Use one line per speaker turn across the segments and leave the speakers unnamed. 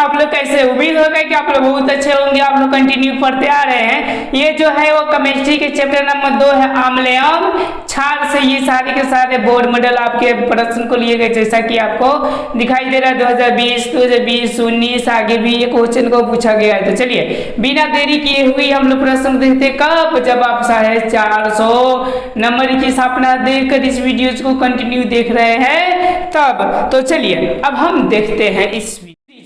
आप लोग कैसे, उम्मीद होगा कि आप लोग बहुत अच्छे होंगे। आप लोग कंटिन्यू पढ़ते आ रहे हैं। ये जो है वो केमिस्ट्री के चैप्टर नंबर 2 है अम्लयम क्षार से ये सारे के सारे बोर्ड मॉडल आपके प्रश्न को लिए गए, जैसा कि आपको दिखाई दे रहा है 2020, 19 आगे भी ये क्वेश्चन को पूछा गया है। तो चलिए बिना देरी किए हुए हम लोग प्रश्न देखते कब, जब आप 450 नंबर की स्थापना देखकर इस वीडियो को कंटिन्यू देख रहे हैं तब। तो चलिए अब हम देखते हैं इस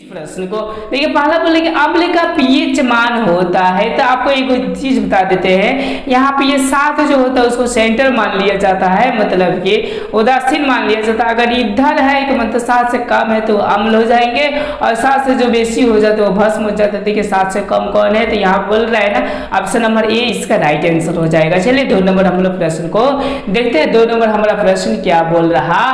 प्रश्न को। देखिए पहला बोले कि अम्ल का पीएच मान होता है, तो आपको एक चीज बता देते हैं, यहाँ पे ये 7 जो होता है उसको सेंटर मान लिया जाता है, मतलब कि उदासीन मान लिया जाता है। अगर इधर है कि मतलब 7 से कम है तो अम्ल हो जाएंगे, और 7 से जो बेसी हो जाते हैं वो भस्म हो जाता है। देखिए 7 से कम कौन है, तो यहाँ बोल रहा है ना ऑप्शन नंबर ए इसका राइट आंसर हो जाएगा। चलिए 2 नंबर हम लोग प्रश्न को देखते हैं। 2 नंबर हमारा प्रश्न क्या बोल रहा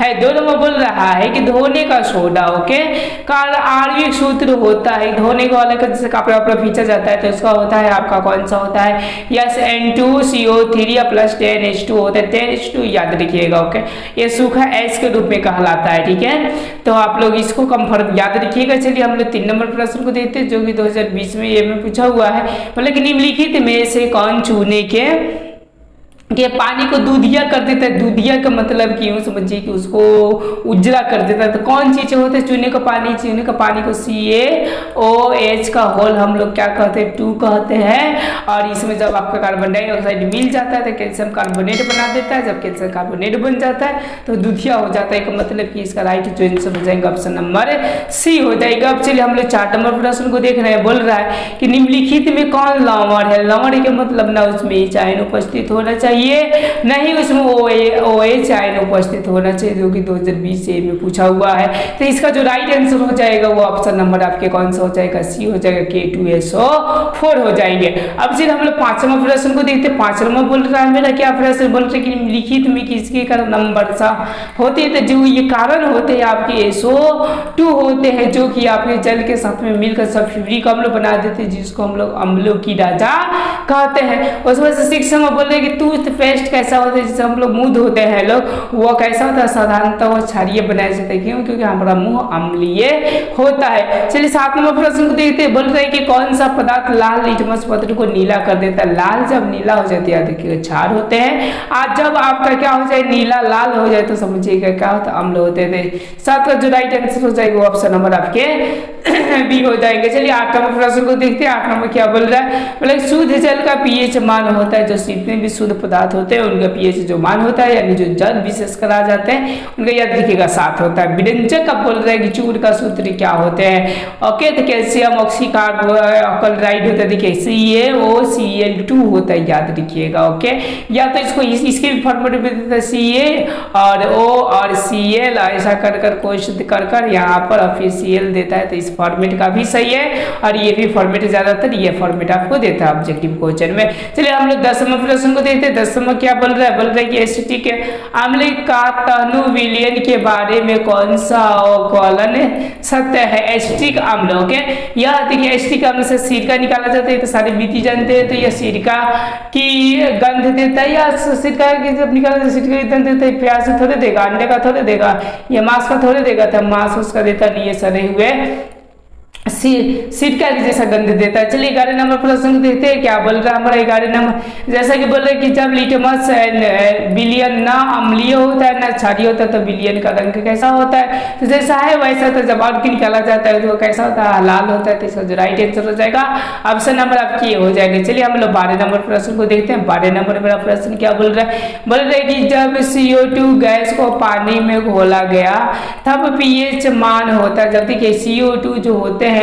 है, 2 नंबर बोल रहा है कि धोने का सोडा ओके का आणविक सूत्र होता है, धोने को अलग जैसे कपड़ा वपड़ा खींचा जाता है तो उसका होता है आपका कौन सा होता है, यस N2CO3 प्लस 10H2 होता है, 10H2 याद रखिएगा ओके। ये सूखा एस के रूप में कहलाता है, ठीक है, तो आप लोग इसको कंफर्म याद रखिएगा। चलिए हम लोग 3 नंबर प्रश्न को देखते हैं जो कि 2020 में ये में पूछा हुआ है। मतलब कि निम्नलिखित में से कौन चूने के पानी को दूधिया कर देता है, दूधिया का मतलब कि यूँ समझिए कि उसको उजला कर देता है। तो कौन चीज़ें होते हैं चूने का पानी, चूने का पानी को CaOH का होल हम लोग क्या कहते हैं 2 कहते हैं, और इसमें जब आपका कार्बन डाइऑक्साइड मिल जाता है तो कैल्शियम कार्बोनेट बना देता है, जब कैल्शियम कार्बोनेट बन जाता है तो दूधिया हो जाता है, मतलब कि इसका राइट जो आंसर हो जाएगा ऑप्शन नंबर सी हो जाएगा। अब चलिए हम लोग 4 नंबर प्रश्न को देख रहे हैं। बोल रहा है कि निम्नलिखित में कौन लवण है, लवण के मतलब ना उसमें H आयन उपस्थित होना चाहिए, नहीं उसमें OH आयन उपस्थित होना चाहिए, जो कि 2020 से में पूछा हुआ है। तो इसका जो राइट आंसर हो जाएगा वो ऑप्शन नंबर आपके कौन सा हो जाएगा, सी हो जाएगा, K2SO4 हो जाएंगे। अब फिर हम लोग 5 नंबर प्रश्न को देखते हैं। 5 नंबर बोल रहा है मेरा क्या प्रश्न बोल रहे कि लिखित में किसके कारण नंबर सा होते हैं, तो जो ये कारण होते हैं आपके SO2 होते हैं, जो कि आपके जल के साथ में मिलकर सल्फ्यूरिक अम्ल बना देते हैं, जिसको हम लोग अम्लों की राजा कहते हैं। उस वजह से 6 नंबर बोल रहे कि टूथ पेस्ट कैसा होता है, जिससे हम लोग मुंह धोते हैं लोग, वो कैसा होता है, साधारणतः वो क्षारीय बनाया जाता है, क्यों, क्योंकि हमारा मुंह अम्लीय होता है। चलिए 7 नंबर प्रश्न को देखते हैं। बोल रहे हैं कि कौन सा पदार्थ लाल लिटमस पत्र को नीला कर देता है, लाल जब नीला हो जाती है देखिए क्षार होते हैं, आज जब आपका क्या हो जाए नीला लाल हो जाए तो समझिएगा क्या होता है अम्ल होते थे। 7 का जो राइट आंसर हो जाएगा ऑप्शन नंबर आपके बी हो जाएंगे। चलिए 8 नंबर प्रश्न को देखते हैं। 8 नंबर क्या बोल रहा है, मतलब शुद्ध जल का पीएच मान होता है, जो जितने भी शुद्ध पदार्थ होते हैं उनका पीएच जो मान होता है, यानी जो जल विशेष करा जाते हैं उनका याद रखिएगा 7 होता है। विरंजक अब बोल रहे हैं कि चूर्ण का सूत्र क्या होते हैं, ओके, तो कैल्शियम ऑक्सीकार्बोक्लोराइड होता है, देखिए CaOCl2 होता है, याद रखिएगा ओके। या तो इसको इसके भी फॉर्मेट में देता है Ca और O और Cl, ऐसा कर कर क्वेश्चन कर कर यहाँ पर फिर Cl देता है, तो इस फॉर्मेट का भी सही है, और ये भी फॉर्मेट ज्यादातर ये फॉर्मेट आपको देता है ऑब्जेक्टिव क्वेश्चन में। चलिए हम लोग 10 नंबर प्रश्न को देखते हैं। 10 नंबर क्या बोल रहा है, बोल रहा है कि एसिटिक अम्ल का तनु विलयन के बारे में कौन सा कॉलन सत्य है, एसिटिक अम्ल ओके। यह देखिए एसिटिक अम्ल से सिरका निकाला जाता है, तो सारे विधि जानते हैं, तो यह सिरका की गंध देता है, या सिरका की जब निकाला तो सिरका की गंध देता है, प्याज से थोड़े देगा, अंडे का थोड़े देगा, या मांस का थोड़े देगा, तो मांस उसका देता नहीं, ये सड़े हुए सिरका की जैसा गंध देता है। चलिए 11 नंबर प्रश्न को देखते हैं। क्या बोल रहा है हमारा 11 नंबर, जैसा कि बोल रहे कि जब लिटमस विलयन ना अम्लीय होता है ना क्षारीय होता है तो विलयन का रंग कैसा होता है, तो जैसा है वैसा, तो जब अर्क निकाला जाता है तो कैसा होता है, लाल होता है। तो इसका जो राइट आंसर हो जाएगा ऑप्शन नंबर आपकी हो जाएगा। चलिए हम लोग 12 नंबर प्रश्न को देखते हैं। 12 नंबर मेरा प्रश्न क्या बोल रहा है, बोल रहे कि जब CO2 गैस को पानी में घोला गया तब पीएच मान होता है, जब देखिए CO2 जो होते हैं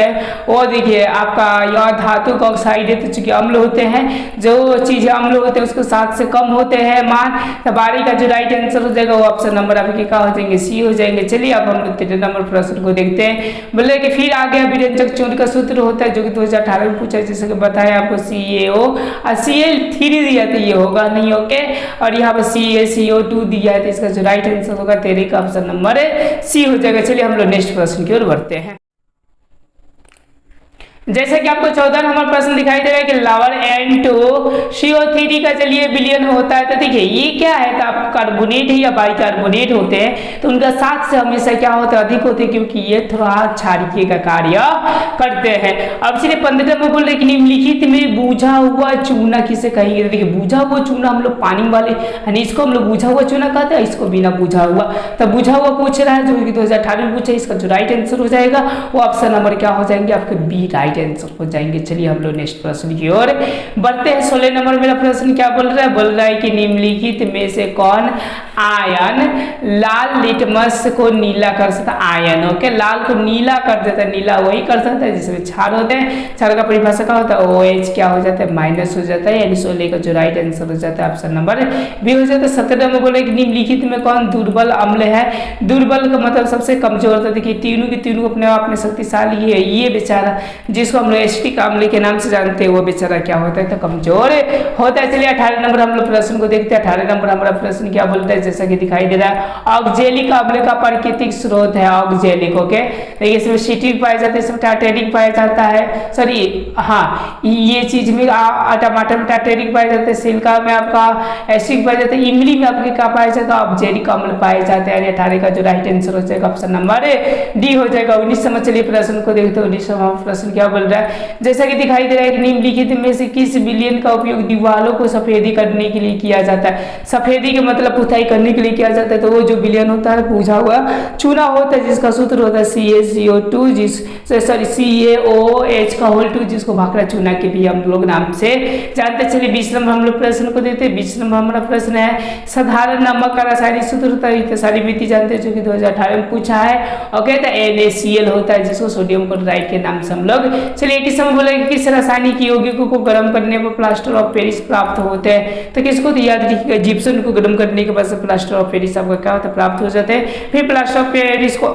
वो देखिए आपका यह धातु का ऑक्साइड है, तो चूंकि अम्ल होते हैं, जो चीजें अम्ल होते हैं उसको 7 से कम होते हैं मान, तो 12 का जो राइट आंसर हो जाएगा वो ऑप्शन नंबर आपके क्या हो जाएंगे, सी हो जाएंगे। चलिए अब हम लोग 13 नंबर प्रश्न को देखते हैं। बोले कि फिर आ गया विरंजक चूर्ण का सूत्र होता है, जो कि 2018 में पूछा, जैसे कि बताया आपको CaO और Cl3 दिया तो ये होगा नहीं ओके, और यहाँ पर CaCO2 दिया है, तो इसका जो राइट आंसर होगा 13 का ऑप्शन नंबर सी हो जाएगा। चलिए हम लोग नेक्स्ट प्रश्न की ओर बढ़ते हैं। जैसे कि आपको 14 नंबर प्रश्न दिखाई दे रहा है कि लवर N2CO3 का चलिए विलयन होता है। तो देखिए ये क्या है, तो आप कार्बोनेट है या बाइकार्बोनेट होते हैं तो उनका साथ से हमेशा क्या होता है, अधिक होते हैं, क्योंकि ये थोड़ा क्षारीय का कार्य करते हैं। अब चलिए 15 में बोल रहे कि निम्नलिखित में बूझा हुआ चूना किसे कहेंगे। देखिए बूझा हुआ चूना हम लोग पानी वाले यानी इसको हम लोग बूझा हुआ चूना कहते हैं, इसको बिना बूझा हुआ। तो बूझा हुआ पूछ रहा है जो कि 2018 में पूछा, इसका जो राइट आंसर हो जाएगा वो ऑप्शन नंबर क्या हो जाएंगे आपके बी राइट आंसर हो जाएंगे। चलिए हम लोग नेक्स्ट प्रश्न की ओर बढ़ते हैं। 16 नंबर मेरा प्रश्न क्या बोल रहा है कि निम्नलिखित में से कौन आयन लाल लिटमस को नीला कर सकता है। आयन ओके लाल को नीला कर देता है, नीला वही कर सकता है जिसमें क्षार होते हैं। क्षार का परिभाषा क्या होता है, OH क्या हो जाता है माइनस हो जाता है, यानी 16 का जो राइट आंसर हो जाता है ऑप्शन नंबर बी हो जाता है। 17 में बोले कि निम्नलिखित में कौन दुर्बल अम्ल है। दुर्बल का मतलब सबसे कमजोर होता है। देखिए तीनों की तीनों अपने आप में शक्तिशाली है, ये बेचारा जिसको हम लोग एसिटिक अम्ल के नाम से जानते हैं वो बेचारा क्या होता है तो कमजोर होता है। चलिए 18 नंबर हम लोग प्रश्न को देखते हैं। 18 नंबर हमारा प्रश्न क्या बोलता है, जैसा कि दिखाई दे रहा है ऑक्जेलिक अम्ल का प्राकृतिक स्रोत है ऑक्जेलिक ओके। देखिए इसमें सिट्रिक पाया जाता है, इसमें टार्टेरिक पाया जाता है, सॉरी हाँ ये चीज में टमाटर में टार्टेरिक पाया जाता है, सिल्का में आपका एसिडिक पाया जाता है, इमली में आपके क्या पाया जाता है ऑक्जेलिक अम्ल पाए जाते हैं। 18 का जो राइट आंसर हो जाएगा ऑप्शन नंबर डी हो जाएगा। 19 समझ चलिए प्रश्न को देखते हैं। 19 प्रश्न क्या बोल रहा है, जैसा कि दिखाई दे रहा है कि निम्नलिखित में से किस विलयन का उपयोग दीवारों को सफेदी करने के लिए किया जाता है। सफेदी के मतलब पुताई करने के लिए किया जाता है, तो वो जो विलयन होता है पूछा हुआ चूना होता है जिसका सूत्र होता है CaCO2 CaOH का होल 2 जिसको भाखड़ा चूना के भी हम लोग नाम से जानते हैं। चलिए 20 नंबर हम लोग प्रश्न को देते हैं। 20 नंबर हमारा प्रश्न है साधारण नमक का रासायनिक सूत्र होता है, सारी विधि जानते हैं जो कि 2018 में पूछा है ओके। तो NaCl होता है जिसको सोडियम क्लोराइड के नाम से हम लोग। चलिए 21 में बोले किस रासायनिक यौगिकों को गर्म करने पर प्लास्टर ऑफ पेरिस प्राप्त होते हैं। तो किसको तो याद रखिएगा जिप्सम को गर्म करने के बाद प्लास्टर ऑफ पेरिस आपका क्या होता है प्राप्त हो जाते हैं। फिर प्लास्टर ऑफ पेरिस को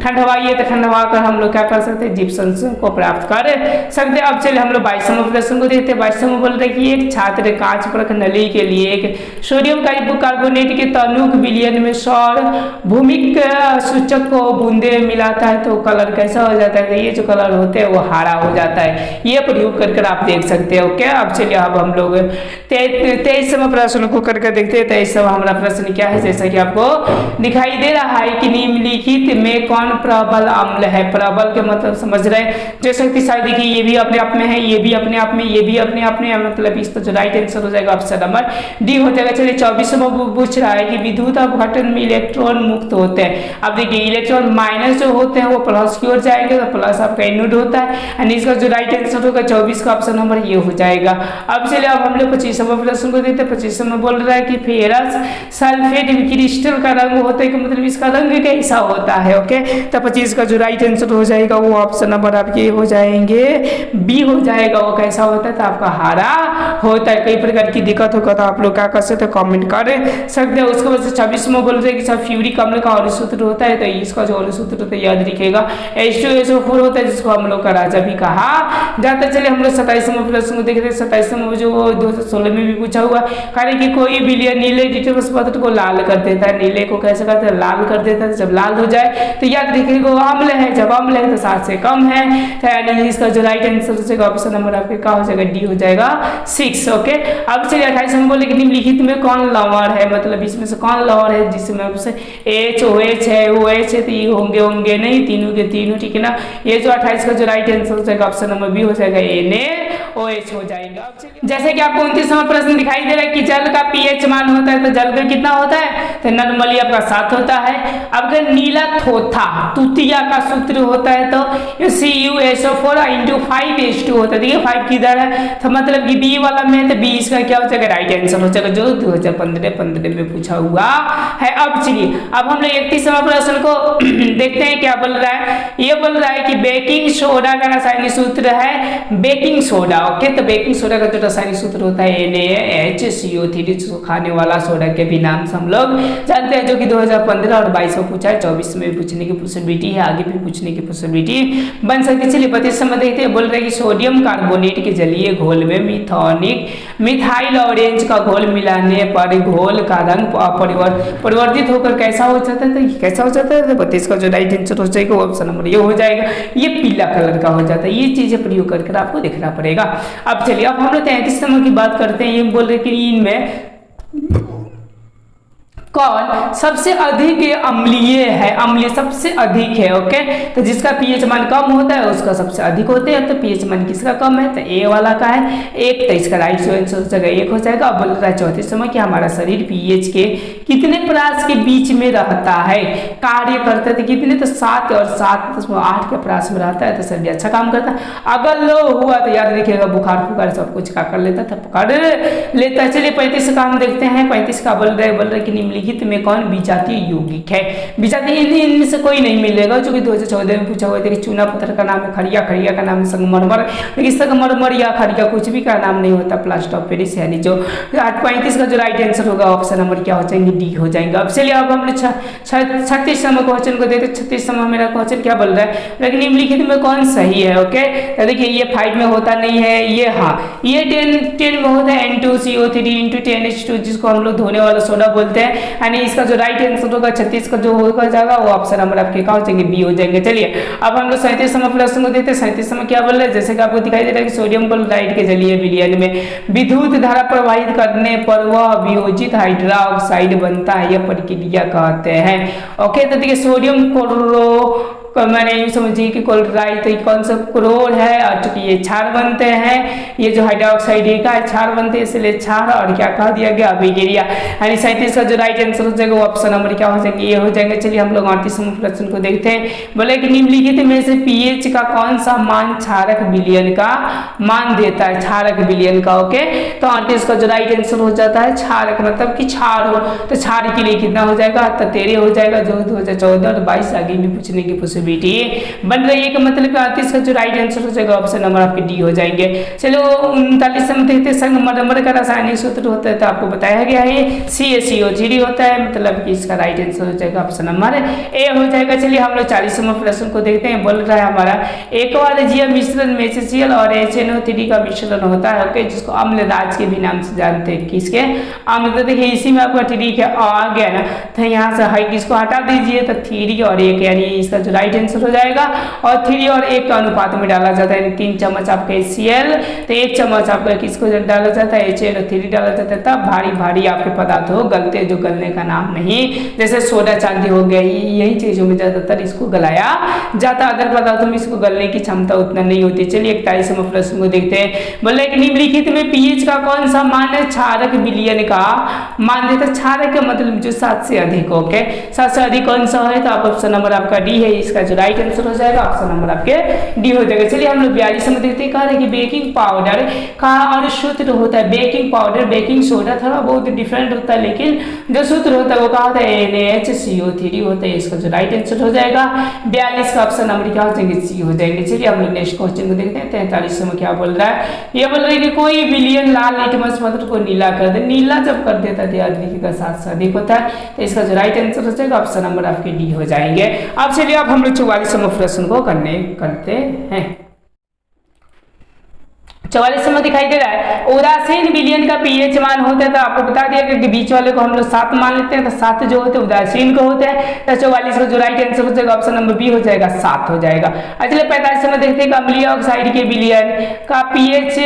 ठंडवाइए तो ठंडवा कर हम लोग क्या कर सकते हैं जिप्सम को प्राप्त कर सकते हैं। अब चलिए हम लोग 22 नंबर प्रश्न को देखते हैं। 22 में बोल रहे हैं कि एक छात्र कांच परख नली के लिए एक सोडियम कार्बोनेट के तनुक विलयन में सौर भूमिक सूचक को बूंदे मिलाता है तो कलर कैसा हो जाता है, ये जो कलर होते हैं वो हरा हो जाता है। ये प्रयोग कर आप देख सकते हो क्या। अब चलिए अब हम लोग 23 प्रश्न को करके देखते हैं। 23 हमारा प्रश्न क्या है, जैसा कि आपको दिखाई दे रहा है कि निम्नलिखित में कौन प्रबल अम्ल है। प्रबल के मतलब समझ रहे हैं जो शक्तिशाली, देखिए ये भी अपने आप में है, ये भी अपने आप में, ये भी अपने आप में, मतलब इसका जो राइट आंसर हो जाएगा ऑप्शन नंबर डी हो जाएगा। चलिए 24 में पूछ रहा है कि विद्युत अपघटन में इलेक्ट्रॉन मुक्त होते हैं। अब देखिए इलेक्ट्रॉन माइनस जो होते हैं वो प्लस की ओर जाएंगे, तो प्लस आपका एनोड होता है एंड इसका जो राइट आंसर होगा 24 का ऑप्शन नंबर ये हो जाएगा। अब चलिए अब हम लोग 25 प्रश्न को देते हैं। 25 में बोल रहा है कि फेरस सल्फेट क्रिस्टल का रंग होता है कि मतलब इसका रंग कैसा होता है ओके। तो 25 का जो राइट आंसर हो जाएगा वो ऑप्शन नंबर आपके हो जाएंगे बी हो जाएगा। वो कैसा होता है तो आपका हरा होता है। कई प्रकार की दिक्कत होगा तो आप लोग क्या कर सकते हैं कमेंट कर सकते हैं। उसके बाद 26 में बोल रहे हैं कि सब फ्यूरिक अम्ल का और सूत्र होता है, तो इसका जो और सूत्र होता है याद रखिएगा H2SO4 होता है जिसको हम लोग का राजा भी कहा जाता है। चलिए हम लोग 27 प्रश्न को देखते हैं। 27 में जो 2016 में भी पूछा हुआ कारण कि कोई विलयन नीले लिटमस पत्र को लाल कर देता है। नीले को कैसे करता है लाल कर देता है। जब लाल हो जाए तो याद रखिएगा वो अम्ल है, जब अम्ल है तो 7 से कम है। तो यानी इसका जो राइट आंसर हो जाएगा ऑप्शन नंबर आपके क्या हो जाएगा डी हो जाएगा 6 ओके। अब चलिए 28 में बोले कि निम्नलिखित में कौन लवण है, मतलब इसमें से कौन लवण है जिसमें आपसे HOH है OH है, तो ये होंगे नहीं तीनों के तीनों ठीक है ना। ये जो 28 का जो राइट आंसर हो जाएगा ऑप्शन नंबर बी हो जाएगा NaOH हो जाएगा। जैसे कि आपको 29वां प्रश्न दिखाई दे रहा है कि जल का pH मान होता है तो जल का कितना होता है तो नॉर्मली आपका 7 होता है। अब अगर नीला थोथा तुतिया का सूत्र होता है तो CuSO4 × 5H2 होता है। देखिए 5 किधर है तो मतलब कि बी वाला में तो 20 का क्या हो जाएगा राइट आंसर हो जाएगा जो 2015 में पूछा हुआ है। अब चलिए अब हम लोग 31वां प्रश्न को देखते हैं क्या बोल रहा है। ये बोल रहा है कि बेकिंग सोडा का रासायनिक सूत्र है बेकिंग सोडा ओके। तो बेकिंग सोडा का जो रासायनिक सूत्र होता है NaHCO3 जिसको खाने वाला सोडा के भी नाम से हम लोग जानते हैं जो कि 2015 और 22 में पूछा है, 24 में भी पूछने की पॉसिबिलिटी है, आगे भी पूछने की पॉसिबिलिटी बन सकती है। चलिए 32 नंबर देखते हैं, बोल रहे हैं कि सोडियम कार्बोनेट के जलीय घोल में मिथाइल ऑरेंज का घोल मिलाने पर घोल का रंग परिवर्तित होकर कैसा हो जाता है? तो कैसा हो जाता है? 32 का जो राइट आंसर हो जाएगा वो ऑप्शन नंबर ये हो जाएगा, ये पीला कलर का हो जाता है। ये चीजें प्रयोग करके आपको देखना पड़ेगा। अब चलिए अब हम लोग 33 नंबर की बात करते हैं। ये बोल रहे कि इनमें कौन सबसे अधिक अम्लीय है? अम्लीय सबसे अधिक है। ओके, तो जिसका पीएच मान कम होता है उसका सबसे अधिक होते हैं। तो पीएच मान किसका कम है? तो ए वाला का है 1, तो इसका राइट आंसर हो जाएगा 1 हो जाएगा। अब बोल रहा है 34 नंबर कि हमारा शरीर पीएच के कितने प्रास के बीच में रहता है, कार्य करते थे कितने? तो 7 और 7.8 के प्रास में रहता है। तो शरीर अच्छा काम करता है। अगर लो हुआ तो याद रखिएगा बुखार फुखार सब कुछ का कर लेता था, पकड़ लेता। चलिए 35 का हम देखते हैं। 35 का बोल रहे कि निम्नलिखित में कौन विजातीय यौगिक है? विजातीय इनमें से कोई नहीं मिलेगा, जो कि 2014 में पूछा हुआ था कि चूना पत्थर का नाम है खड़िया, खड़िया का नाम है संगमरमर, लेकिन संगमरमर या खड़िया कुछ भी का नाम नहीं होता, प्लास्टर ऑफ पेरिस। यानी जो 35 का जो राइट आंसर होगा ऑप्शन नंबर क्या हो जाएंगे? डी हो जाएंगे। अब चलिए अब हम 36 नंबर क्वेश्चन को देखते। 36 नंबर मेरा क्वेश्चन क्या बोल रहा है? लेकिन निम्नलिखित में कौन सही है? ओके, तो देखिए ये 5 में होता नहीं है, ये हाँ ये 10 में होता है N2CO3 × 10H2, जिसको हम लोग धोने वाला सोडा बोलते हैं। यानी इसका जो राइट आंसर होगा 36 का जो होगा जाएगा वो ऑप्शन नंबर आपके क्या हो जाएंगे? बी हो जाएंगे। चलिए अब हम लोग 37 नंबर प्रश्न को देखते हैं। 37 नंबर क्या बोल रहे हैं? जैसे कि आपको दिखाई दे रहा है कि सोडियम क्लोराइड के जलीय विलयन में विद्युत धारा प्रवाहित करने पर वह वियोजित हाइड्रोक्साइड बनता है, यह प्रक्रिया कहते हैं। ओके, तो देखिए सोडियम क्लोरो मैंने यूँ समझिए कि क्लोराइड तो कौन सा क्लोर है, और चूंकि ये क्षार बनते हैं, ये जो हाइड्रोक्साइड का क्षार बनते हैं इसलिए क्षार, और क्या कह दिया गया? अभिक्रिया। यानी 37 का जो राइट आंसर हो जाएगा वो ऑप्शन नंबर क्या हो जाएंगे? ये हो जाएंगे। चलिए हम लोग 38 नंबर प्रश्न को देखते हैं। बोले कि निम्नलिखित में से पीएच का कौन सा मान क्षारक विलयन का मान देता है? क्षारक विलयन का। ओके, तो 38 का जो राइट आंसर हो जाता है क्षारक, मतलब कि क्षार हो, तो क्षार के लिए कितना हो जाएगा? 13 हो जाएगा, जो 2014 और 22 आगे भी पूछने की पॉसिबिलिटी बन रही है। कि मतलब 38 का जो राइट आंसर हो जाएगा ऑप्शन नंबर आपके डी हो जाएंगे। चलो 39 में देखते हैं। संगमरमर का रासायनिक सूत्र होता है, तो आपको बताया गया है CaCO3 होता है, मतलब कि इसका राइट आंसर हो जाएगा ऑप्शन नंबर ए हो जाएगा। चलिए हम लोग 40 नंबर प्रश्न को देखते हैं। बोल रहा है हमारा एक्वारिजिया मिश्रण मेसेसियल और HNO3 का मिश्रण होता है। ओके, जिसको अम्ल राज के भी नाम से जानते हैं। किसके? अम्ल। तो देखिए इसी में आपका ठीक है आ गया ना, तो यहाँ से हाई किसको हटा दीजिए, तो 3 और 1 यानी इसका जो राइट आंसर हो जाएगा। और 3 और 1 का अनुपात में डाला जाता है। 3 चम्मच आपका HCl, तो 1 चम्मच आपका किसको डाला जाता है? HNO3 डाला जाता है। तब भारी भारी आपके पदार्थ हो गलते, जो गलने का नाम नहीं, जैसे सोडा चांदी हो गया, यही चीजों में ज्यादातर इसको गलाया जाता है। अदर पदार्थों में इसको गलने की क्षमता उतना नहीं होती। चलिए 41 नंबर प्रश्न को देखते हैं। बोले कि निम्नलिखित में पीएच का कौन सा मान है क्षारक विलयन का मान देता है? क्षारक का मतलब जो 7 से अधिक। ओके, 7 से अधिक कौन सा है? तो आप ऑप्शन नंबर आपका डी है, इसका जो राइट आंसर हो जाएगा ऑप्शन नंबर आपके डी हो जाएगा। चलिए हम लोग 42 में देखते हैं। कह रहे कि बेकिंग पाउडर का अनुसूत्र होता है। बेकिंग पाउडर बेकिंग सोडा थोड़ा बहुत डिफरेंट होता है, लेकिन जो सूत्र होता है वो कहा था NaHCO3 होता है। इसका जो राइट आंसर हो जाएगा 42 का ऑप्शन नंबर क्या हो जाएंगे? सी हो जाएंगे। चलिए हम लोग नेक्स्ट क्वेश्चन को देखते हैं। 43 में क्या बोल रहा है? ये बोल रहा है कि कोई विलयन लाल लिटमस पत्र को नीला कर दे। नीला जब कर देता है आदमी का 7 से अधिक होता है, तो इसका जो राइट आंसर हो जाएगा ऑप्शन नंबर आपके डी हो जाएंगे। अब चलिए अब हम लोग 44 नंबर प्रश्न को करते हैं। 44 में दिखाई दे रहा है उदासीन विलयन का पीएच मान होता है। तो आपको बता दिया कि बीच वाले को हम लोग 7 मान लेते हैं, तो 7 जो होते हैं उदासीन को होते हैं। तो 44 का जो राइट आंसर हो जाएगा ऑप्शन नंबर बी हो जाएगा 7 हो जाएगा। चलिए 45 में देखते हैं अम्लीय ऑक्साइड के विलयन का पीएच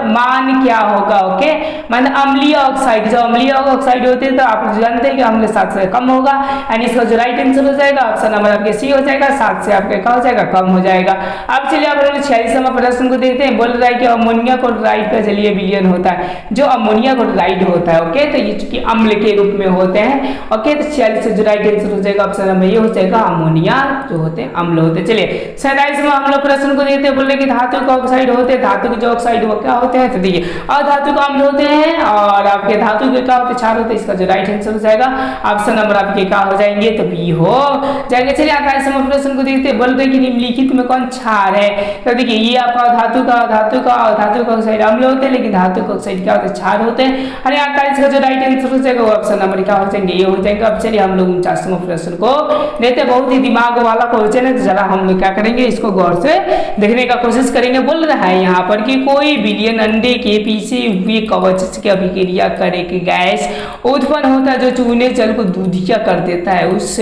मान क्या होगा। ओके, मतलब अम्लीय ऑक्साइड, जो अम्लीय ऑक्साइड होते हैं तो आप जानते हैं कि अम्ल 7 से कम होगा, यानी इसका जो राइट आंसर हो जाएगा ऑप्शन नंबर आपके सी हो जाएगा। 7 से आपके क्या हो जाएगा? कम हो जाएगा। अब चलिए आप 46 नंबर प्रश्न को देखते हैं। बोल रहा है कि अमोनिया क्लोराइड का जलीय विलयन होता है। जो अमोनिया क्लोराइड होता है, ओके, तो ये चूंकि अम्ल के रूप में होते हैं। ओके, तो 46 से जो राइट आंसर हो जाएगा ऑप्शन नंबर ये हो जाएगा अमोनिया जो होते हैं अम्ल होते हैं। चलिए 47 में हम लोग प्रश्न को देखते हैं। बोल रहे कि धातु का ऑक्साइड होते हैं। धातु के जो ऑक्साइड वो क्या होते हैं? तो देखिए अधातु का अम्ल होते हैं, और आपके धातु के क्या होते हैं? क्षार होते हैं। इसका जो राइट आंसर हो जाएगा ऑप्शन नंबर आपके क्या हो जाएंगे? तो बी हो जाएंगे। चलिए 28 नंबर प्रश्न को देखते हैं। बोल रहे कि निम्नलिखित में कौन क्षार है? तो देखिए ये आपका धातु का धातुक ऑक्साइड अम्ल होते हैं, लेकिन धातुक ऑक्साइड क्या होते हैं, क्षार होते हैं। और यहाँ का इसका जो राइट आंसर हो जाएगा वो ऑप्शन नंबर क्या हो जाएंगे, ये हो जाएगा। अब चलिए हम लोग 49वां प्रश्न को देते हैं। बहुत ही दिमाग वाला क्वेश्चन है, तो जरा हम लोग क्या करेंगे, इसको गौर से देखने का कोशिश करेंगे। बोल रहा है यहाँ पर कि कोई विलयन अंडे के पीछे हुए कवच की अभिक्रिया करे कि गैस उत्पन्न होता है जो चूने जल को दूधिया कर देता है, उस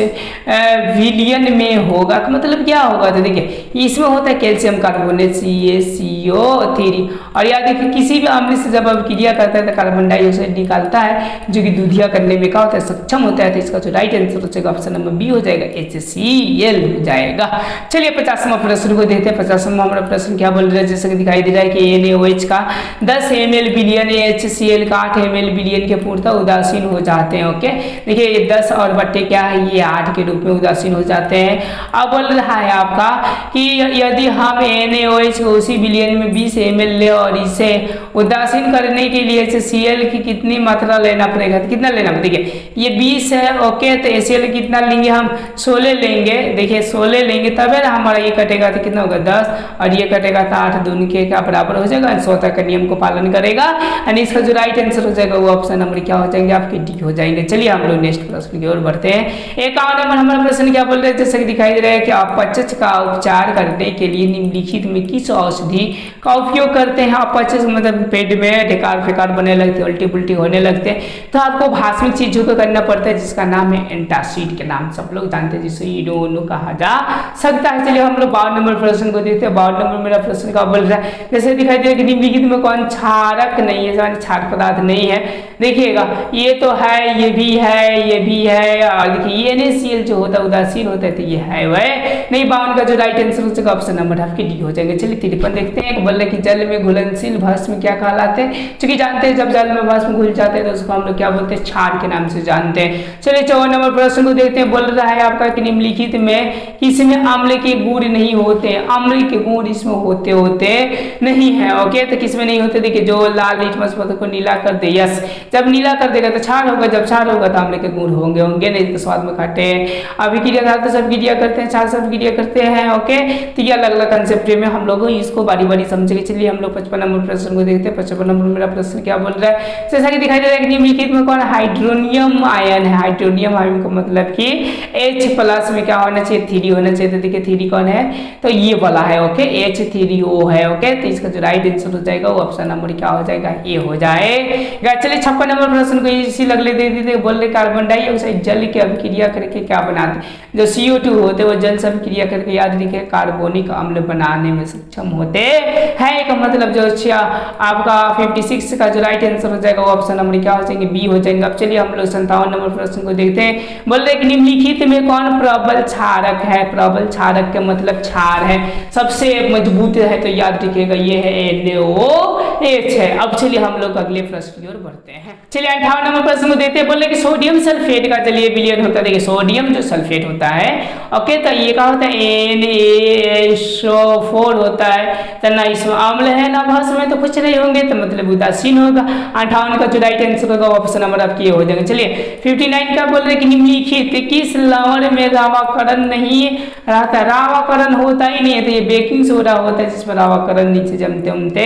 विलयन में होगा। मतलब क्या होगा, तो देखिए इसमें होता है कैल्शियम कार्बोनेट CaCO3। और याद देखिए किसी भी अम्ल से जब अभिक्रिया करता है तो कार्बन डाइऑक्साइड निकालता है, जो कि दूधिया करने में क्या होता है, सक्षम होता है। तो इसका जो राइट आंसर हो जाएगा ऑप्शन नंबर बी हो जाएगा, HCl हो जाएगा। चलिए 50वां प्रश्न को देखते हैं। 50वां हमारा प्रश्न क्या बोल रहा है, जैसे कि दिखाई दे रहा है कि NaOH का 10 ml बिलियन, HCl का 8 ml बिलियन के पूर्णतः उदासीन हो जाते हैं। ओके, देखिए ये 10 और बट्टे क्या है, ये 8 के रूप में उदासीन हो जाते हैं। अब बोल रहा है आपका कि यदि हम NaOH को उसी बिलियन में 20 ml ले और इसे उदासीन करने के लिए HCl की कितनी मात्रा लेना पड़ेगा, तो कितना लेना, देखिए ये 20 है। ओके, तो HCl कितना लेंगे हम, 16 लेंगे। देखिए 16 लेंगे तब है हमारा ये कटेगा तो कितना होगा 10, और ये कटेगा तो 8 दूनी के क्या बराबर हो जाएगा, 100 का नियम को पालन करेगा। और इसका जो राइट आंसर हो जाएगा वो ऑप्शन नंबर क्या हो जाएंगे, आपके डी हो जाएंगे। चलिए हम लोग नेक्स्ट प्रश्न की ओर बढ़ते हैं। 51 नंबर हमारा प्रश्न क्या बोल रहे हैं, जैसे कि दिखाई दे रहा है कि अपचय का उपचार करने के लिए निम्नलिखित में किस औषधि का उपयोग करते हैं। अपचय मतलब पेट में ढेकार फेकार बनने लगते हैं, उल्टी पुल्टी होने लगते हैं, तो आपको भाषमिक चीजों को करना पड़ता है, जिसका नाम है एंटासिड के नाम से आप लोग जानते हैं, जिसे इडोनो कहा जा सकता है। चलिए हम लोग 52 नंबर प्रश्न को देखते हैं। 52 नंबर मेरा प्रश्न क्या बोल रहा है, जैसे दिखाई दे रहा है कि निम्नलिखित में कौन क्षारक नहीं है, क्षार पदार्थ नहीं है। देखिएगा ये तो है, ये भी है, ये भी है, और देखिए NaCl जो होता है उदासीन होता है, तो ये है वह नहीं। 52 का जो राइट आंसर हो जाएगा ऑप्शन नंबर आपके डी हो जाएंगे। चलिए 53 देखते हैं। बोल रहे कि जल में घुलनशील भस्म क्या कहलाते हैं, क्योंकि जानते हैं जब जल में भस्म घुल जाते हैं तो उसको हम लोग क्या बोलते हैं, क्षार के नाम से जानते हैं। चलिए 54 नंबर प्रश्न को देखते हैं। बोल रहा है आपका कि निम्नलिखित में किसमें अम्ल के गुण नहीं होते हैं, अम्ल के गुण इसमें होते नहीं है। ओके, तो किसमें नहीं होते, देखिए जो लाल लिटमस पत्थर को नीला कर दे, यस, जब नीला कर देगा तो क्षार होगा, जब क्षार होगा तो अम्ल के गुण होंगे नहीं तो स्वाद में खट्टे। अभिक्रिया धातु सब क्रिया करते हैं, क्षार सब क्रिया करते हैं। ओके, तो ये अलग अलग कंसेप्ट में हम लोग इसको बारी बारी समझेंगे। चलिए हम लोग 55 नंबर प्रश्न को देखते हैं। 55 नंबर मेरा प्रश्न क्या बोल रहा है, जैसा कि दिखाई दे रहा है कि निम्नलिखित में कौन हाइड्रोनियम आयन है। हाइड्रोनियम आयन का मतलब कि H+ में क्या होना चाहिए, 3 होना चाहिए। तो देखिए 3 कौन है, तो ये वाला है। ओके, H3O है। ओके, तो इसका जो राइट आंसर हो जाएगा वो ऑप्शन नंबर क्या हो जाएगा, ए हो जाएगा। चलिए 56 नंबर प्रश्न को इसी लगले दे दी, बोल रहे कार्बन डाइऑक्साइड जल की अभिक्रिया करके क्या बनाते हैं, जो CO2 होते हैं वो जल से अभिक्रिया करके याद रखिए कार्बोनिक अम्ल बनाने में सक्षम होते हैं। का मतलब जो आपका 56 का जो राइट आंसर हो जाएगा वो ऑप्शन नंबर क्या हो जाएंगे, बी हो जाएंगे। अब चलिए हम लोग 57 नंबर प्रश्न को देखते हैं। बोल रहे कि निम्नलिखित में कौन प्रबल क्षारक है। प्रबल क्षारक का मतलब क्षार है, सबसे मजबूत है, तो याद रखिएगा ये है NaOH है। अब चलिए हम लोग अगले प्रश्न की ओर बढ़ते हैं। चलिए 58 नंबर प्रश्न को देखते हैं। बोल रहे कि सोडियम सल्फेट का चलिए विलयन होता है। देखिए सोडियम जो सल्फेट होता है, ओके, तो ये क्या होता है, NaSO4 होता है। तो ना इसमें अम्ल है ना भस्म में, तो कुछ नहीं होंगे, तो मतलब उदासीन होगा। 58 का जो राइट आंसर होगा ऑप्शन नंबर आपकी हो जाएगा। चलिए 59 का बोल रहे कि निम्नलिखित किस लवण में रावाकरण नहीं रहता। रावाकरण होता ही नहीं है, तो ये बेकिंग सोडा होता है जिसमें रावाकरण नीचे जमते उमते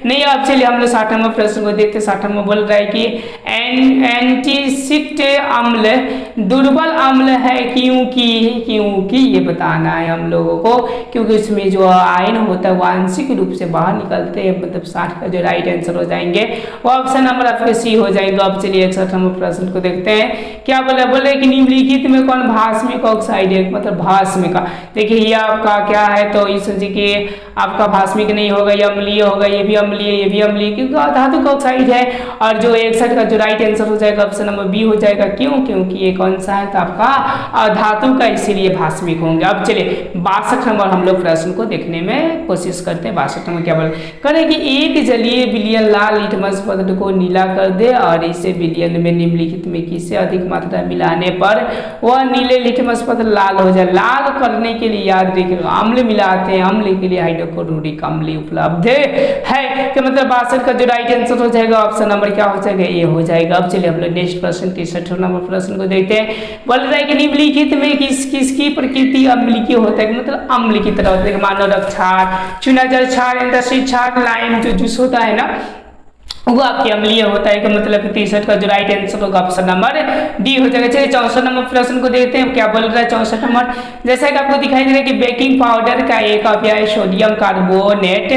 नहीं। अब चलिए हम लोग 60 नंबर प्रश्न को देखते हैं। 60 में बोल रहा है कि एंटीसिक्ट अम्ल दुर्बल अम्ल है क्योंकि ये बताना है हम लोगों को, क्योंकि उसमें जो आयन होता है वो आंशिक रूप से बाहर निकलते हैं। मतलब 60 का जो राइट आंसर हो जाएंगे वो ऑप्शन नंबर आपके सी हो जाएगा। अब चलिए 61 नंबर प्रश्न को देखते हैं। क्या बोले कि निम्नलिखित में कौन भास्मिक ऑक्साइड है, मतलब भास्मिक का। देखिए ये आपका क्या है, तो इस कि आपका भास्मिक नहीं होगा, ये अम्लीय होगा, ये भी अम्लीय, ये भी अम्लीय, क्योंकि धातु ऑक्साइड है। और जो 61 का जो राइट आंसर हो जाएगा ऑप्शन नंबर बी हो जाएगा। क्योंकि ये कौन सा है, तो आपका धातु का, इसीलिए भास्मिक होंगे। अब चलिए 62 नंबर हम लोग प्रश्न को देखने में कोशिश करते हैं। 62 में क्या बोल करें कि एक जलीय विलयन लाल लिटमस पत्र को नीला कर दे और इसे विलयन में निम्नलिखित में किससे अधिक मात्रा मिलाने पर वह नीले लिटमस पत्र लाल हो जाए। लाल करने के लिए याद रखिएगा अम्ल मिलाते हैं, अम्ल के लिए हाइड्रोक्लोरिक अम्ल उपलब्ध है। कि मतलब 62 का जो राइट आंसर हो जाएगा ऑप्शन नंबर क्या हो जाएगा, ए हो जाएगा। अब चलिए हम लोग नेक्स्ट प्रश्न 63 नंबर प्रश्न को देखते हैं। बोल रहा है कि निम्नलिखित में किसकी प्रकृति अम्लीय होता है, मतलब अम्ल की तरह होता है। मानो रक्षार, चुनाजल क्षार, एंटासिड क्षार, लाइम जो जूस होता है ना वो आपके अम्लीय होता है कि मतलब 63 का जो राइट आंसर होगा ऑप्शन नंबर डी हो जाएगा। चलिए 64 नंबर प्रश्न को देखते हैं क्या बोल रहा है 64 नंबर। जैसा कि आपको दिखाई दे रहा है कि बेकिंग पाउडर का एक अव्यय सोडियम कार्बोनेट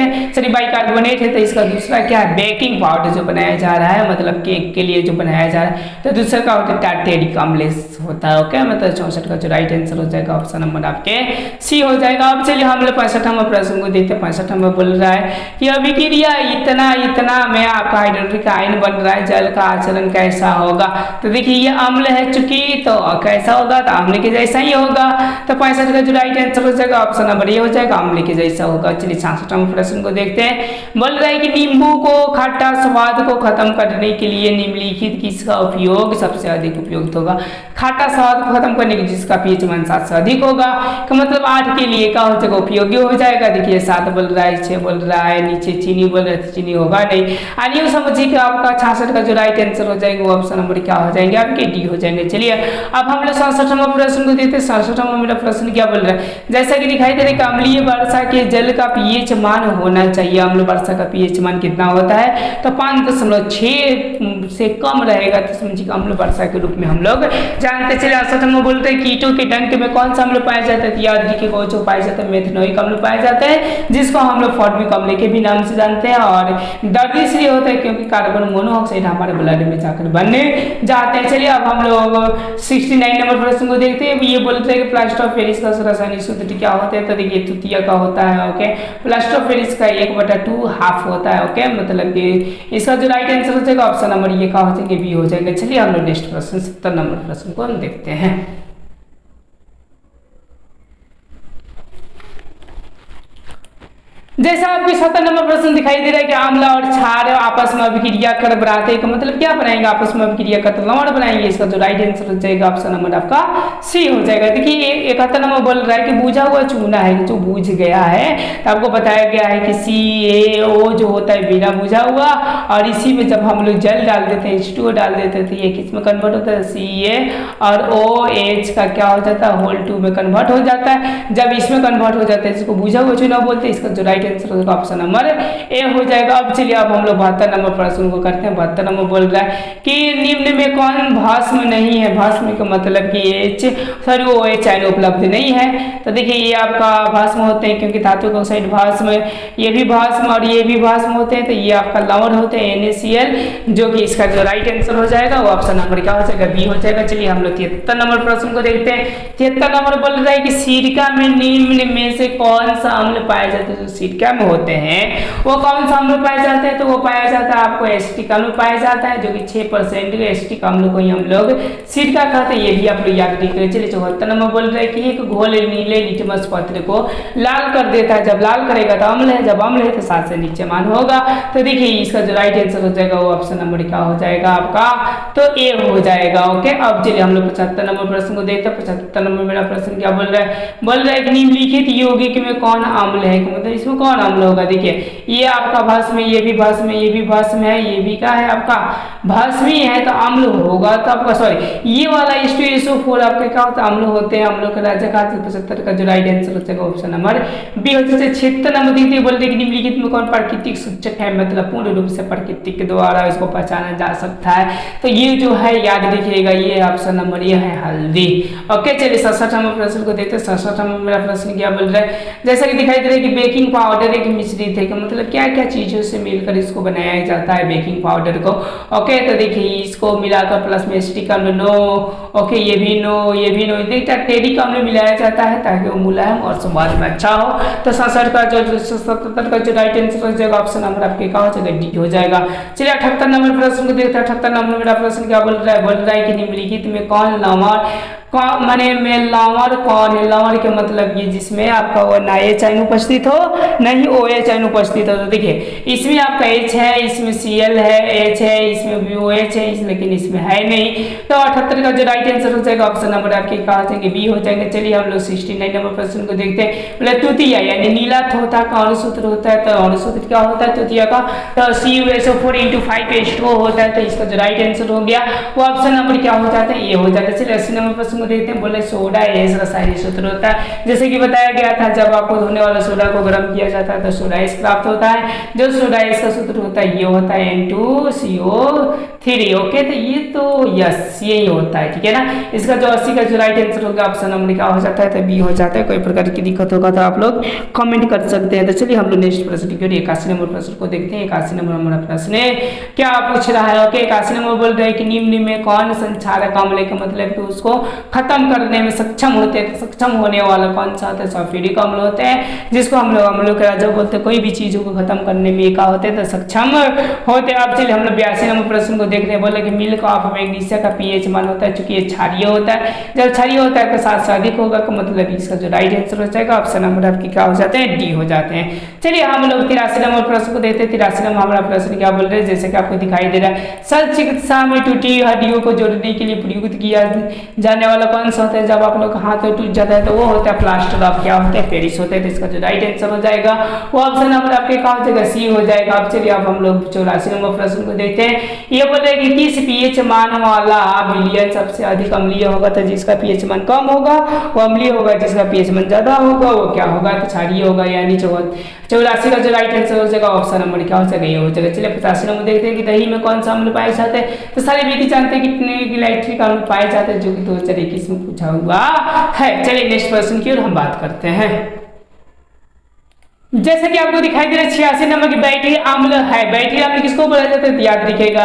बाइकार्बोनेट है, तो इसका दूसरा क्या है बेकिंग पाउडर जो बनाया जा रहा है, मतलब केक के लिए जो बनाया जा रहा है, तो दूसरा का होता है टार्टेरिक अम्ल होता है। ओके, मतलब 64 का जो राइट आंसर हो जाएगा ऑप्शन नंबर आपके सी हो जाएगा। अब चलिए हम लोग 65 नंबर प्रश्न को देखते हैं। 65 नंबर बोल रहा है कि अभिक्रिया इतना में आपका हाइड्रोक्लोरिक आयन बन रहा है, जल का आचरण कैसा होगा। तो देखिए ये अम्ल है चूंकि, तो कैसा होगा, तो अम्ल के जैसा ही होगा। तो 65 का जो राइट आंसर हो जाएगा ऑप्शन नंबर ये हो जाएगा, अम्ल के जैसा होगा। चलिए 66 नंबर प्रश्न को देखते हैं। बोल रहा है कि नींबू को खट्टा स्वाद को खत्म करने के लिए निम्नलिखित किसका उपयोग सबसे अधिक उपयुक्त होगा। खट्टा स्वाद को खत्म करने के जिसका पीएच मान 7 से अधिक होगा, तो मतलब 8 के लिए क्या हो जाएगा, उपयोगी हो जाएगा। देखिए 7 बोल रहा है, 6 बोल रहा है, नीचे चीनी बोल रहा है, चीनी होगा नहीं। आइए समझिए कि आपका 66 का जो राइट आंसर हो जाएगा वो ऑप्शन नंबर क्या हो जाएंगे, आपके डी हो जाएंगे। चलिए अब हम लोग 67 नंबर प्रश्न को देखते हैं। 67 नंबर मेरा प्रश्न क्या बोल रहा है, जैसा कि दिखाई दे रहा है कि अम्लीय वर्षा के जल का पीएच मान होना चाहिए। अम्ल वर्षा का पीएच मान कितना होता है, तो 5.6 से कम रहेगा, तो समझिए अम्ल वर्षा के रूप में हम लोग जानते। चलिए 68 नंबर बोलते हैं कीटों के डंक में कौन सा अम्ल पाया जाता है, याद रखिएगा जो पाया जाता है मेथनोइक अम्ल पाया जाता है, जिसको हम लोग फॉर्मिक अम्ल के भी नाम से जानते हैं। और दर्द इसलिए होता है क्योंकि कार्बन मोनोऑक्साइड हमारे ब्लड में जाकर बनने जाते हैं। चलिए अब हम लोग 69 नंबर प्रश्न को देखते हैं। ये बोलते हैं कि प्लास्टर ऑफ पेरिस का रासायनिक सूत्र क्या होता है, तो देखिए तृतीय का होता है। ओके, प्लास्टर ऑफ पेरिस का 1/2 हाफ होता है। ओके, मतलब कि इसका जो राइट आंसर हो जाएगा ऑप्शन नंबर ये का हो जाएगा, बी हो जाएगा। चलिए हम लोग नेक्स्ट प्रश्न 70 नंबर प्रश्न को हम देखते हैं। जैसा आपको 70 नंबर प्रश्न दिखाई दे रहा है कि आंवला और क्षार आपस में अभिक्रिया कर बनाते हैं, मतलब क्या बनाएंगे, आपस में अभिक्रिया कर लवण बनाएंगे। इसका जो राइट आंसर हो जाएगा ऑप्शन नंबर आपका सी हो जाएगा। देखिए 71 नंबर बोल रहा है कि बूझा हुआ चूना है जो बूझ गया है, तो आपको बताया गया है कि CaO जो होता है बिना बूझा हुआ, और इसी में जब हम लोग जल डाल देते हैं H2O डाल देते हैं, तो ये किस में कन्वर्ट होता है, Ca और OH का क्या हो जाता है, होल 2 में कन्वर्ट हो जाता है। जब इसमें कन्वर्ट हो जाता है इसको बूझा हुआ चूना बोलते हैं। इसका जो राइट आंसर होगा ऑप्शन नंबर ए हो जाएगा। अब चलिए अब हम लोग 72 नंबर प्रश्न को करते हैं। 72 नंबर बोल रहा है कि निम्न में कौन भस्म नहीं है। भस्म का मतलब कि OH आयन उपलब्ध नहीं है। तो देखिए ये आपका भस्म होते हैं क्योंकि धातु ऑक्साइड भस्म, ये भी भस्म और ये भी भस्म होते हैं, तो ये आपका लवण होते हैं NaCl, जो कि इसका जो राइट आंसर हो जाएगा वो ऑप्शन नंबर क्या हो जाएगा, बी हो जाएगा। चलिए हम लोग 73 नंबर प्रश्न को देखते हैं। 73 नंबर बोल रहा है कि सिरका में निम्न में से कौन सा अम्ल पाया जाता है। जो सिरका में होते हैं वो कौन सा अम्ल पाया जाता है, तो वो पाया जाता है आपको एसिटिक अम्ल पाया जाता है, जो कि 6% एसिटिक अम्ल को ही हम लोग सिरका कहते हैं। ये भी आप लोग याद रखिए। चलिए 74 नंबर बोल रहे हैं कि एक घोल नीले लिटमस पत्र को लाल कर देता है, जब लाल करेगा तो अम्ल है, जब अम्ल है तो 7 से नीचे मान होगा। तो देखिए इसका जो राइट आंसर हो जाएगा वो ऑप्शन नंबर क्या हो जाएगा आपका, तो ए हो जाएगा। ओके, अब चलिए हम लोग 75 नंबर प्रश्न को देखते हैं। 75 नंबर मेरा प्रश्न क्या बोल रहा है, बोल रहा है कि निम्नलिखित यौगिक में कौन अम्ल है, मतलब इसमें कौन अम्ल होगा। देखिए ये आपका भस्म, ये भी भस्म, ये भी भस्म है, ये भी क्या है आपका भस्म ही है, तो अम्ल होगा। तो आपका सॉरी ये वाला H2SO4 आपके क्या होता है, अम्ल होते हैं, अम्लों का राज्य का। 75 का जो राइट आंसर हो जाएगा ऑप्शन नंबर बी हो जाएगा। 76 नंबर देखते हैं, बोलते हैं कि निम्नलिखित में कौन प्राकृतिक सूचक है, मतलब पूर्ण रूप से प्रकृति के द्वारा इसको पहचाना जा सकता है। तो ये जो है याद रखिएगा, ये ऑप्शन नंबर ये है हल्दी। ओके, चलिए 67 नंबर प्रश्न को देखते हैं। 67 नंबर मेरा प्रश्न क्या बोल रहा है, जैसा कि दिखाई दे रहा है कि बेकिंग पाउडर एक मिश्रित है, मतलब क्या क्या चीजों से मिलकर इसको बनाया जाता है बेकिंग पाउडर को। ओके, तो देखिए इसको मिलाकर प्लस में एसिटिक अम्ल नो, ओके ये भी नो, ये भी नो, टेरिक अम्ल मिलाया जाता है ताकि वो मुलायम और स्वाद में अच्छा हो। तो 67 का जो 77 का जो राइट आंसर हो जाएगा ऑप्शन नंबर आपके क्या हो जाएगा, डी हो जाएगा। चलिए 78 नंबर प्रश्न को देखते हैं। 78 नंबर मेरा प्रश्न क्या बोल रहा है, बोल रहा है कि निम्नलिखित में कौन लवण माने में लवण कौन है। लवण के मतलब ये जिसमें आपका वो ना H आयन उपस्थित हो नहीं OH आयन उपस्थित हो। तो देखिए इसमें आपका H है, इसमें Cl है, H है, इसमें भी OH है, लेकिन इसमें है नहीं। तो 78 का जो राइट राइट आंसर हो जाएगा ऑप्शन नंबर आपके क्या हो जाएंगे बी हो जाएंगे। चलिए हम लोग 69 नंबर प्रश्न को देखते हैं। बोले तृतीया यानी नीला थोथा का अणुसूत्र होता है, तो अणुसूत्र क्या होता है तृतीया का, तो CuSO4 × 5H2O होता है। तो इसका जो राइट आंसर हो गया वो ऑप्शन नंबर क्या हो जाता है, ये हो जाता है। चलिए 80 नंबर प्रश्न को देखते हैं। बोले सोडा एस रासायनिक सूत्र होता है, जैसे कि बताया गया था जब आपको धोने वाला सोडा को गर्म किया जाता है तो सोडा एस प्राप्त होता है। जो सोडा एस का सूत्र होता है ये होता है N2CO3। ओके, तो ये तो यस यही होता है, ठीक है ना। इसका जो 80 का जो राइट आंसर होगा ऑप्शन नंबर क्या हो जाता है, तो बी हो जाता है। कोई प्रकार की दिक्कत होगा तो आप लोग कमेंट कर सकते हैं। तो चलिए हम लोग नेक्स्ट प्रश्न की ओर 81 नंबर प्रश्न को देखते हैं। 81 नंबर हमारा प्रश्न है क्या पूछ रहा है। ओके, 81 नंबर बोल रहे हैं कि निम्न में कौन संक्षारक अम्ल का मतलब कि उसको खत्म करने में सक्षम होते हैं, सक्षम होने वाला कौन सा होता है, सल्फ्यूरिक अम्ल होते हैं, जिसको हम लोग अम्लों का राजा बोलते हैं। कोई भी चीजों को खत्म करने में क्या होते हैं, तो सक्षम होते हैं। अब चलिए हम लोग 82 नंबर प्रश्न को देख रहे हैं। बोले कि मिल्क ऑफ मैग्नीशिया का पीएच मान होता है, चूंकि ये क्षारीय होता है, जब क्षारीय होता है तो 7 से अधिक होगा, का मतलब इसका जो राइट आंसर हो जाएगा ऑप्शन नंबर आपकी क्या हो जाते हैं, डी हो जाते हैं। चलिए हम लोग 83 नंबर प्रश्न को देखते हैं। 83 नंबर हमारा प्रश्न क्या बोल रहे हैं, जैसे कि आपको दिखाई दे रहा है, शल्य चिकित्सा में टूटी हड्डियों को जोड़ने के लिए प्रयुक्त किया जाने वाला कौन सा होता है, जब आप लोग का हाथ टूट जाता है तो वो होता है प्लास्टर ऑफ क्या होता है, पेरिस होता है। तो इसका जो राइट आंसर हो जाएगा वो ऑप्शन नंबर आपके क्या हो जाएगा, सी हो जाएगा। अब चलिए अब हम लोग 84 नंबर प्रश्न को देखते हैं। ये बोल रहे हैं कि किस पीएच मान वाला विलयन सबसे अधिक अम्लीय होगा, तो जिसका पीएच मान कम होगा वो अम्लीय होगा, जिसका पीएच मान ज्यादा होगा वो क्या होगा, तो क्षारीय होगा। यानी 84 का जो राइट आंसर हो जाएगा ऑप्शन नंबर क्या हो जाएगा, ये हो जाएगा। चलिए 85 नंबर देखते हैं कि दही में कौन सा अम्ल पाए जाते हैं। तो सारे विधि जानते हैं कितने इलेक्ट्रिक अम्ल पाए जाते हैं, जो कि 2021 में पूछा हुआ है। चलिए नेक्स्ट प्रश्न की ओर हम बात करते हैं। जैसे कि आपको दिखाई दे रहा है 86 नंबर की बैटरी अम्ल है। बैटरी अम्ल किसको बोला जाता है, तो याद रखिएगा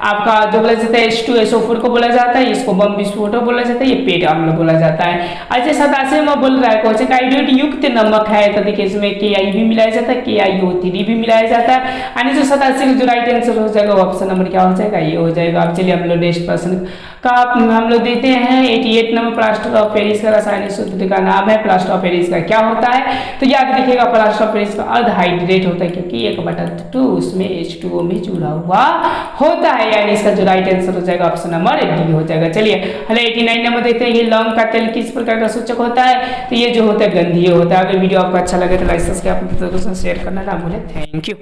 आपका जो बोला जाता है H2SO4 को बोला जाता है, इसको बम विस्फोटक बोला जाता है, ये पेट अम्ल बोला जाता है। अच्छा 87 में बोल रहा है कौन आयोडीन युक्त नमक है, तो देखिए इसमें KI भी मिलाया जाता है, KiO3 भी मिलाया जाता है। यानी जो 87 का जो राइट आंसर हो जाएगा ऑप्शन नंबर क्या हो जाएगा, ये हो जाएगा। अब चलिए हम लोग नेक्स्ट प्रश्न का हम लोग देते हैं। 88 नंबर प्लास्टर ऑफ पेरिस का रासायनिक सूत्र का नाम है। प्लास्टर ऑफ पेरिस का क्या होता है, तो याद रखिएगा प्लास्टर ऑफ पेरिस का अर्धहाइड्रेट होता है, क्योंकि 1/2 उसमें H2O में जुड़ा हुआ होता है। यानी इसका जो राइट आंसर हो जाएगा ऑप्शन नंबर डी हो जाएगा। चलिए 89 नंबर देखते हैं। ये लौंग का तेल किस प्रकार का सूचक होता है, तो ये जो होता है गंधीय होता है। अगर वीडियो आपको अच्छा लगे तो लाइक सब्सक्राइब शेयर करना ना भूलें। Thank you.